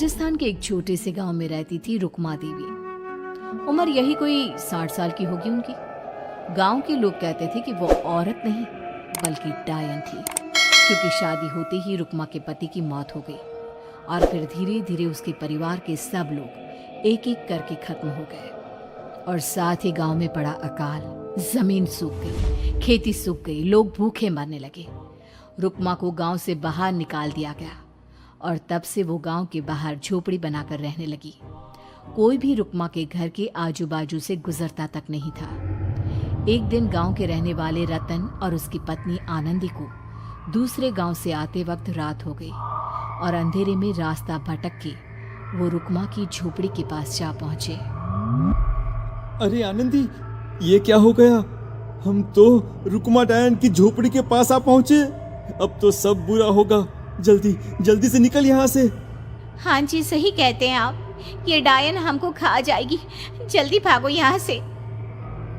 राजस्थान के एक छोटे से गांव में रहती थी रुक्मा देवी। उम्र यही कोई 60 साल की होगी उनकी। गांव के लोग कहते थे कि वो औरत नहीं बल्कि डायन थी, क्योंकि शादी होते ही रुक्मा के पति की मौत हो गई और फिर धीरे धीरे उसके परिवार के सब लोग एक एक करके खत्म हो गए और साथ ही गांव में पड़ा अकाल। जमीन सूख गई, खेती सूख गई, लोग भूखे मरने लगे। रुक्मा को गांव से बाहर निकाल दिया गया और तब से वो गांव के बाहर झोपड़ी बनाकर रहने लगी। कोई भी रुक्मा के घर के आजू बाजू से गुजरता तक नहीं था। एक दिन गांव के रहने वाले रतन और उसकी पत्नी आनंदी को दूसरे गांव से आते वक्त रात हो गई और अंधेरे में रास्ता भटक के वो रुक्मा की झोपड़ी के पास जा पहुंचे। अरे आनंदी, ये क्या हो गया? हम तो रुक्मा डायन की झोपड़ी के पास आ पहुंचे। अब तो सब बुरा होगा। जल्दी जल्दी से निकल यहाँ से। हाँ जी, सही कहते हैं आप। ये डायन हमको खा जाएगी। जल्दी भागो यहाँ से।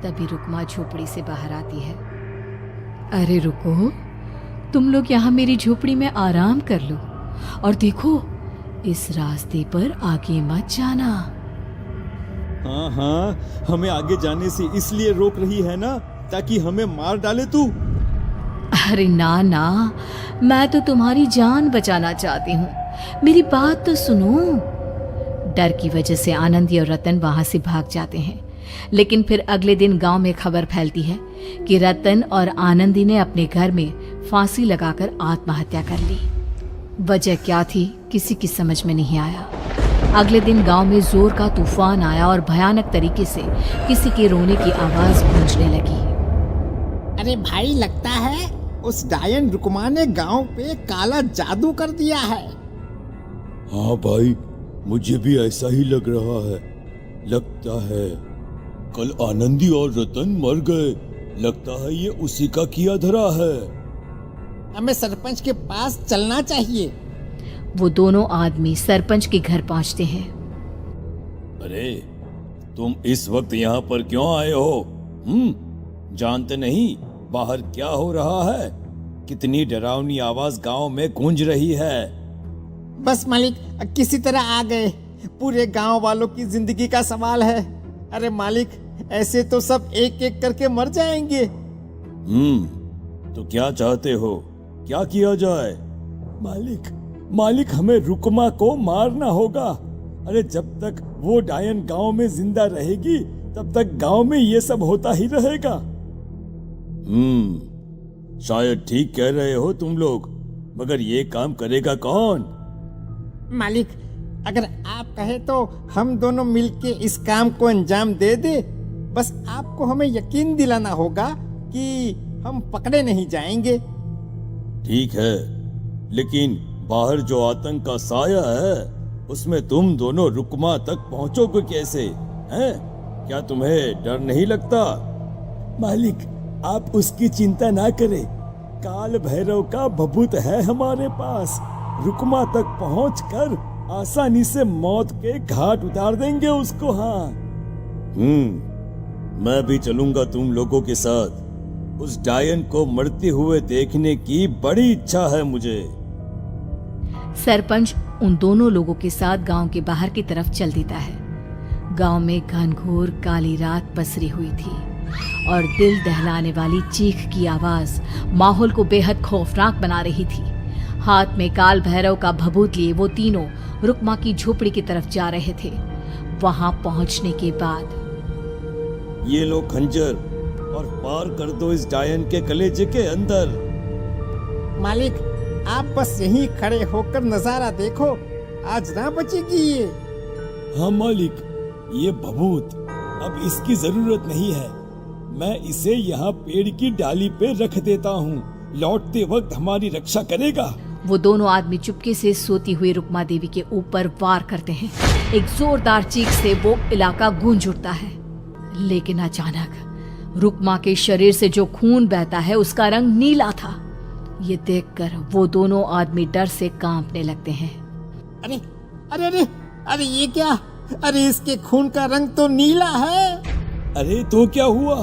तभी रुक्मा झोपड़ी से बाहर आती है। अरे रुको, तुम लोग यहाँ मेरी झोपड़ी में आराम कर लो और देखो, इस रास्ते पर आगे मत जाना। हाँ हाँ, हमें आगे जाने से इसलिए रोक रही है ना, ताकि हमें मार डाले तू। अरे ना ना, मैं तो तुम्हारी जान बचाना चाहती हूँ, मेरी बात तो सुनो। डर की वजह से आनंदी और रतन वहां से भाग जाते हैं, लेकिन फिर अगले दिन गांव में खबर फैलती है कि रतन और आनंदी ने अपने घर में फांसी लगाकर आत्महत्या कर ली। वजह क्या थी किसी की समझ में नहीं आया। अगले दिन गांव में जोर का तूफान आया और भयानक तरीके से किसी के रोने की आवाज गूंजने लगी। अरे भाई, लगता है उस डायन रुक्मा ने गांव पे काला जादू कर दिया है। हाँ भाई, मुझे भी ऐसा ही लग रहा है। लगता है कल आनंदी और रतन मर गए। लगता है ये उसी का किया धरा है। हमें सरपंच के पास चलना चाहिए। वो दोनों आदमी सरपंच के घर पहुंचते हैं। अरे, तुम इस वक्त यहाँ पर क्यों आए हो? जानते नहीं बाहर क्या हो रहा है? कितनी डरावनी आवाज गांव में गूंज रही है। बस मालिक, किसी तरह आ गए। पूरे गांव वालों की जिंदगी का सवाल है। अरे मालिक, ऐसे तो सब एक एक करके मर जाएंगे। तो क्या चाहते हो? क्या किया जाए? मालिक, हमें रुक्मा को मारना होगा। अरे जब तक वो डायन गांव में जिंदा रहेगी तब तक गांव में ये सब होता ही रहेगा। शायद ठीक कह रहे हो तुम लोग, मगर ये काम करेगा कौन? मालिक, अगर आप कहे तो हम दोनों मिलके इस काम को अंजाम दे दे। बस आपको हमें यकीन दिलाना होगा कि हम पकड़े नहीं जाएंगे। ठीक है, लेकिन बाहर जो आतंक का साया है उसमें तुम दोनों रुक्मा तक पहुंचोगे कैसे? हैं? क्या तुम्हें डर नहीं लगता? मालिक, आप उसकी चिंता ना करें। काल भैरव का भभूत है हमारे पास। रुक्मा तक पहुंचकर आसानी से मौत के घाट उतार देंगे उसको। हाँ, मैं भी चलूंगा तुम लोगों के साथ। उस डायन को मरते हुए देखने की बड़ी इच्छा है मुझे। सरपंच उन दोनों लोगों के साथ गांव के बाहर की तरफ चल देता है। गांव में घनघोर काली रात पसरी हुई थी और दिल दहलाने वाली चीख की आवाज माहौल को बेहद खौफनाक बना रही थी। हाथ में काल भैरव का भभूत लिए वो तीनों रुक्मा की झोपड़ी की तरफ जा रहे थे। वहां पहुंचने के बाद, ये लो खंजर और पार कर दो इस डायन के कलेजे के अंदर। मालिक, आप बस यहीं खड़े होकर नजारा देखो, आज ना बचेगी ये। हाँ मालिक, ये भभूत अब इसकी जरूरत नहीं है। मैं इसे यहाँ पेड़ की डाली पे रख देता हूँ, लौटते वक्त हमारी रक्षा करेगा। वो दोनों आदमी चुपके से सोती हुई रुक्मा देवी के ऊपर वार करते हैं। एक जोरदार चीख से वो इलाका गूंज उठता है, लेकिन अचानक रुक्मा के शरीर से जो खून बहता है उसका रंग नीला था। ये देखकर वो दोनों आदमी डर से कांपने लगते हैं। अरे अरे अरे अरे, ये क्या? अरे इसके खून का रंग तो नीला है। अरे तो क्या हुआ?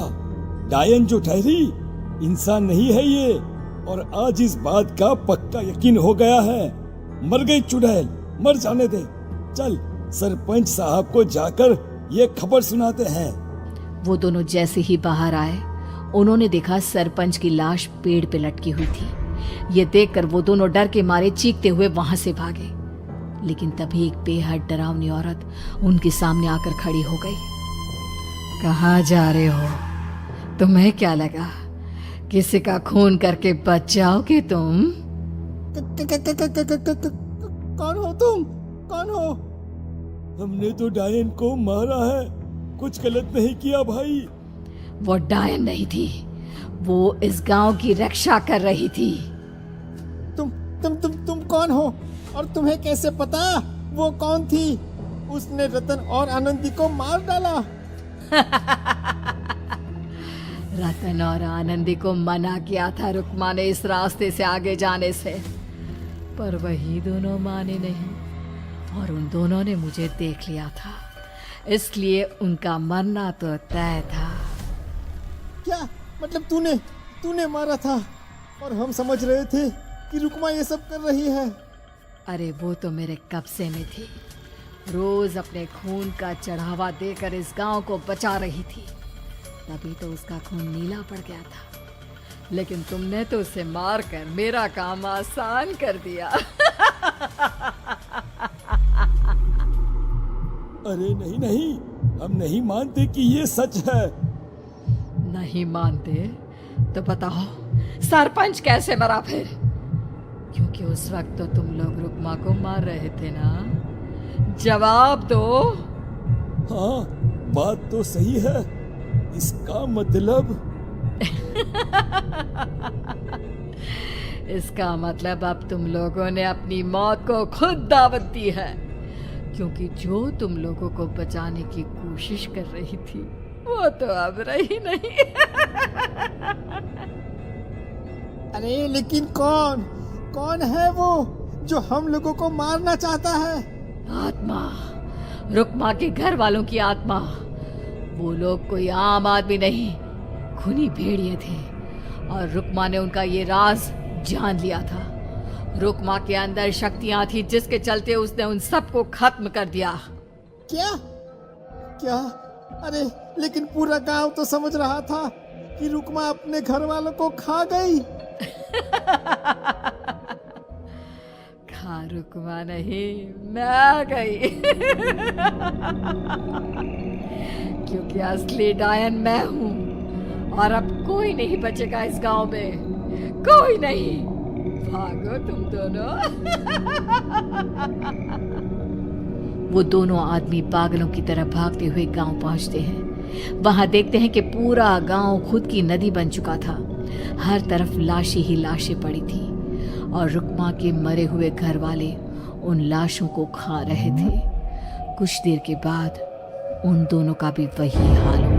डायन जो ठहरी इंसान नहीं है ये, और आज इस बात का पक्का यकीन हो गया है। मर गई चुड़ैल, मर जाने दे। चल सरपंच साहब को जाकर ये खबर सुनाते हैं। वो दोनों जैसे ही बाहर आए उन्होंने देखा सरपंच की लाश पेड़ पे लटकी हुई थी। ये देखकर वो दोनों डर के मारे चीखते हुए वहां से भागे, लेकिन तभी एक बेहद डरावनी औरत उनके सामने आकर खड़ी हो गई। कहाँ जा रहे हो? तुम्हें क्या लगा किसी का खून करके बच जाओगे तुम? कौन हो तुम? कौन हो? हमने तो डायन को मारा है, कुछ गलत नहीं किया भाई। वो डायन नहीं थी, वो इस गांव की रक्षा कर रही थी। तुम कौन हो और तुम्हें कैसे पता वो कौन थी? उसने रतन और आनंदी को मार डाला। रतन और आनंदी को मना किया था रुक्मा ने इस रास्ते से आगे जाने से, पर वही दोनों माने नहीं और उन दोनों ने मुझे देख लिया था, इसलिए उनका मरना तो तय था। क्या मतलब तूने मारा था? और हम समझ रहे थे कि रुक्मा ये सब कर रही है। अरे वो तो मेरे कब्जे में थी, रोज अपने खून का चढ़ावा देकर इस गांव को बचा रही थी, तभी तो उसका खून नीला पड़ गया था। लेकिन तुमने तो उसे मारकर मेरा काम आसान कर दिया। अरे नहीं नहीं, हम नहीं मानते कि ये सच है। नहीं मानते तो बताओ सरपंच कैसे मरा फिर? क्योंकि उस वक्त तो तुम लोग रुक्मा को मार रहे थे ना, जवाब दो। हाँ बात तो सही है, इसका मतलब इसका मतलब अब तुम लोगों ने अपनी मौत को खुद दावत दी है, क्योंकि जो तुम लोगों को बचाने की कोशिश कर रही थी वो तो अब रही नहीं। अरे लेकिन कौन है वो जो हम लोगों को मारना चाहता है? आत्मा, रुक्मा के घर वालों की आत्मा। वो लोग कोई आम आदमी नहीं, खूनी भेड़िए थे और रुक्मा ने उनका ये राज जान लिया था। रुक्मा के अंदर शक्तियां थी जिसके चलते उसने उन सबको खत्म कर दिया। क्या? अरे लेकिन पूरा गांव तो समझ रहा था कि रुक्मा अपने घर वालों को खा गई। खा रुक्मा नहीं, मैं आ गई। क्योंकि असली डायन मैं हूं और अब कोई नहीं बचेगा इस गांव में, कोई नहीं। भागो तुम दोनों। वो दोनों आदमी पागलों की तरह भागते हुए गांव पहुंचते हैं। वहां देखते हैं कि पूरा गांव खुद की नदी बन चुका था। हर तरफ लाशें ही लाशें पड़ी थी और रुक्मा के मरे हुए घर वाले उन लाशों को खा रहे थे। कुछ देर के बाद उन दोनों का भी वही हाल हुआ।